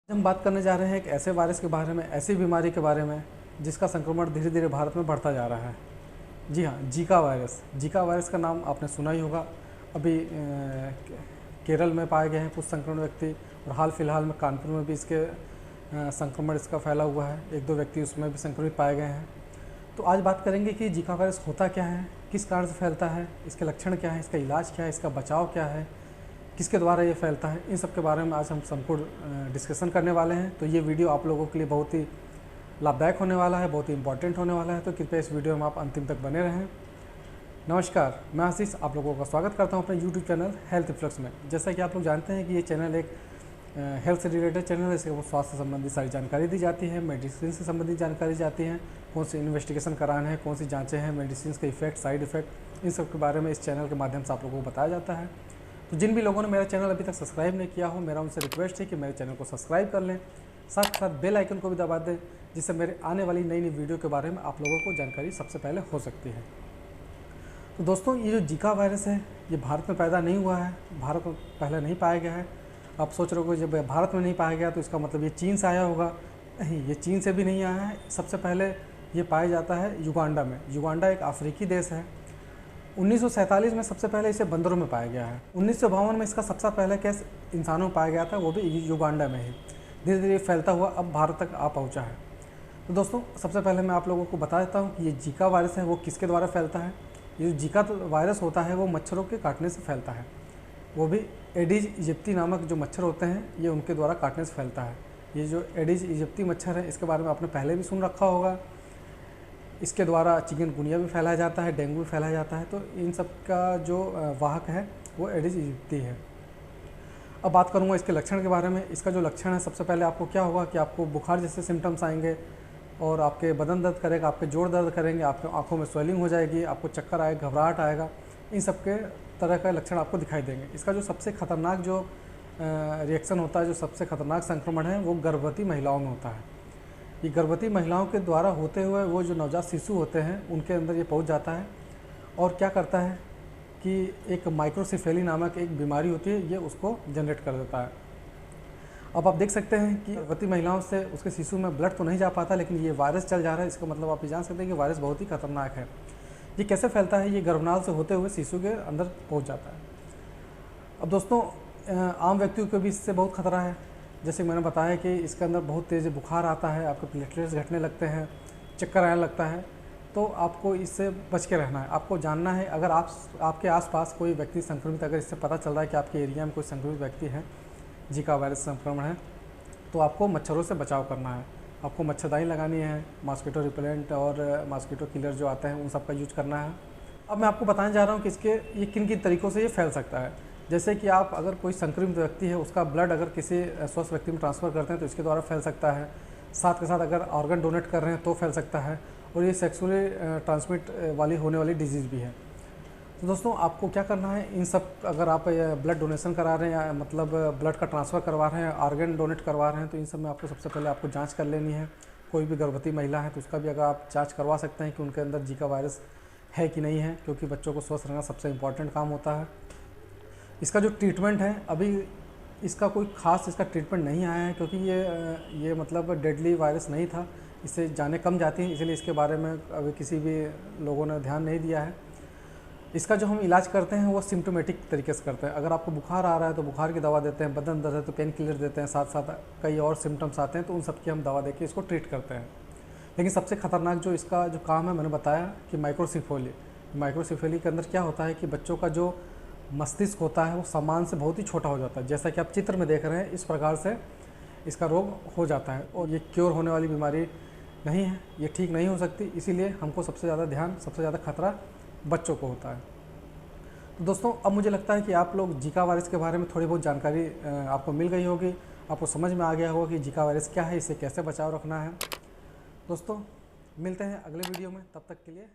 हम बात करने जा रहे हैं एक ऐसे वायरस के बारे में, ऐसी बीमारी के बारे में जिसका संक्रमण धीरे धीरे भारत में बढ़ता जा रहा है। जी हाँ, जीका वायरस। जीका वायरस का नाम आपने सुना ही होगा। अभी केरल में पाए गए हैं कुछ संक्रमण व्यक्ति, और हाल फिलहाल में कानपुर में भी इसके संक्रमण इसका फैला हुआ है। एक दो व्यक्ति उसमें भी संक्रमित पाए गए हैं। तो आज बात करेंगे कि जीका वायरस होता क्या है, किस कारण से फैलता है, इसके लक्षण क्या है, इसका इलाज क्या है, इसका बचाव क्या है, किसके द्वारा ये फैलता है, इन सब के बारे में आज हम संपूर्ण डिस्कशन करने वाले हैं। तो ये वीडियो आप लोगों के लिए बहुत ही लाभदायक होने वाला है, बहुत ही इंपॉर्टेंट होने वाला है। तो कृपया इस वीडियो में आप अंतिम तक बने रहें। नमस्कार, मैं आशीष आप लोगों का स्वागत करता हूं अपने यूट्यूब चैनल हेल्थ इफ्लक्स में। जैसा कि आप लोग जानते हैं कि ये चैनल एक हेल्थ से रिलेटेड चैनल है। इसके स्वास्थ्य से संबंधित सारी जानकारी दी जाती है, मेडिसिन से संबंधित जानकारी जाती है, कौन सी इन्वेस्टिगेशन कराना है, कौन सी जाँचें हैं, मेडिसिन के इफेक्ट, साइड इफेक्ट, इन सब के बारे में इस चैनल के माध्यम से आप लोगों को बताया जाता है। तो जिन भी लोगों ने मेरा चैनल अभी तक सब्सक्राइब नहीं किया हो, मेरा उनसे रिक्वेस्ट है कि मेरे चैनल को सब्सक्राइब कर लें, साथ साथ बेल आइकन को भी दबा दें, जिससे मेरे आने वाली नई नई वीडियो के बारे में आप लोगों को जानकारी सबसे पहले हो सकती है। तो दोस्तों, ये जो जीका वायरस है ये भारत में पैदा नहीं हुआ है, भारत में पहले नहीं पाया गया है। आप सोच रहे हो जब भारत में नहीं पाया गया तो इसका मतलब ये चीन से आया होगा। नहीं, ये चीन से भी नहीं आया है। सबसे पहले ये पाया जाता है युगांडा में। युगांडा एक अफ्रीकी देश है। 1947 में सबसे पहले इसे बंदरों में पाया गया है। 1952 में इसका सबसे पहले केस इंसानों में पाया गया था, वो भी युगांडा में ही। धीरे धीरे फैलता हुआ अब भारत तक आ पहुंचा है। तो दोस्तों, सबसे पहले मैं आप लोगों को बता देता हूं कि ये जीका वायरस है वो किसके द्वारा फैलता है। ये जो जीका वायरस होता है वो मच्छरों के काटने से फैलता है, वो भी एडिज इजिप्टी नामक जो मच्छर होते हैं ये उनके द्वारा काटने से फैलता है। ये जो एडिज इजिप्टी मच्छर है इसके बारे में आपने पहले भी सुन रखा होगा। इसके द्वारा चिकनगुनिया भी फैलाया जाता है, डेंगू भी फैलाया जाता है। तो इन सब का जो वाहक है वो एडिस इजिप्टी है। अब बात करूँगा इसके लक्षण के बारे में। इसका जो लक्षण है, सबसे पहले आपको क्या होगा कि आपको बुखार जैसे सिम्टम्स आएंगे और आपके बदन दर्द करेगा, आपके जोड़ दर्द करेंगे, आपके आँखों में स्वेलिंग हो जाएगी, आपको चक्कर आएगा, घबराहट आएगा। इन सब के तरह का लक्षण आपको दिखाई देंगे। इसका जो सबसे खतरनाक जो रिएक्शन होता है, जो सबसे खतरनाक संक्रमण है वो गर्भवती महिलाओं में होता है। ये गर्भवती महिलाओं के द्वारा होते हुए वो जो नवजात शिशु होते हैं उनके अंदर ये पहुंच जाता है और क्या करता है कि एक माइक्रोसिफेली नामक एक बीमारी होती है, ये उसको जनरेट कर देता है। अब आप देख सकते हैं कि गर्भवती महिलाओं से उसके शिशु में ब्लड तो नहीं जा पाता, लेकिन ये वायरस चल जा रहा है। इसका मतलब आप ये जान सकते हैं कि वायरस बहुत ही खतरनाक है। ये कैसे फैलता है? ये गर्भनाल से होते हुए शिशु के अंदर पहुँच जाता है। अब दोस्तों, आम व्यक्तियों को भी इससे बहुत खतरा है। जैसे मैंने बताया कि इसके अंदर बहुत तेज़ बुखार आता है, आपके प्लेटलेट्स घटने लगते हैं, चक्कर आने लगता है। तो आपको इससे बच के रहना है। आपको जानना है, अगर आपके आसपास कोई व्यक्ति संक्रमित, अगर इससे पता चल रहा है कि आपके एरिया में कोई संक्रमित व्यक्ति है, जीका वायरस संक्रमण है, तो आपको मच्छरों से बचाव करना है। आपको मच्छरदानी लगानी है, मॉस्किटो रिपेलेंट और मॉस्किटो किलर जो आते हैं उन सब का यूज करना है। अब मैं आपको बताने जा रहा हूँ कि ये किन किन तरीक़ों से ये फैल सकता है। जैसे कि आप अगर कोई संक्रमित व्यक्ति है उसका ब्लड अगर किसी स्वस्थ व्यक्ति में ट्रांसफ़र करते हैं तो इसके द्वारा फैल सकता है। साथ के साथ अगर ऑर्गन डोनेट कर रहे हैं तो फैल सकता है। और ये सेक्सुअली ट्रांसमिट होने वाली डिजीज़ भी है। तो दोस्तों, आपको क्या करना है, इन सब अगर आप ब्लड डोनेशन करा रहे हैं या मतलब ब्लड का ट्रांसफ़र करवा रहे हैं, ऑर्गन डोनेट करवा रहे हैं, तो इन सब में आपको सबसे पहले आपको जाँच कर लेनी है। कोई भी गर्भवती महिला है तो उसका भी अगर आप जाँच करवा सकते हैं कि उनके अंदर जीका वायरस है कि नहीं है, क्योंकि बच्चों को स्वस्थ रहना सबसे इम्पॉर्टेंट काम होता है। इसका जो ट्रीटमेंट है, अभी इसका कोई ख़ास इसका ट्रीटमेंट नहीं आया है, क्योंकि ये मतलब डेडली वायरस नहीं था, इससे जानें कम जाती हैं, इसलिए इसके बारे में अभी किसी भी लोगों ने ध्यान नहीं दिया है। इसका जो हम इलाज करते हैं वो सिम्टोमेटिक तरीके से करते हैं। अगर आपको बुखार आ रहा है तो बुखार की दवा देते हैं, बदन दर्द है तो पेन किलर देते हैं, साथ साथ कई और सिम्टम्स आते हैं तो उन सब की हम दवा देके इसको ट्रीट करते हैं। लेकिन सबसे ख़तरनाक जो इसका जो काम है, मैंने बताया कि माइक्रोसिफेली के अंदर क्या होता है कि बच्चों का जो मस्तिष्क होता है वो सामान से बहुत ही छोटा हो जाता है। जैसा कि आप चित्र में देख रहे हैं, इस प्रकार से इसका रोग हो जाता है। और ये क्योर होने वाली बीमारी नहीं है, ये ठीक नहीं हो सकती। इसीलिए हमको सबसे ज़्यादा ध्यान, सबसे ज़्यादा खतरा बच्चों को होता है। तो दोस्तों, अब मुझे लगता है कि आप लोग जीका वायरस के बारे में थोड़ी बहुत जानकारी आपको मिल गई होगी, आपको समझ में आ गया होगा कि जीका वायरस क्या है, इससे कैसे बचाव रखना है। दोस्तों, मिलते हैं अगले वीडियो में, तब तक के लिए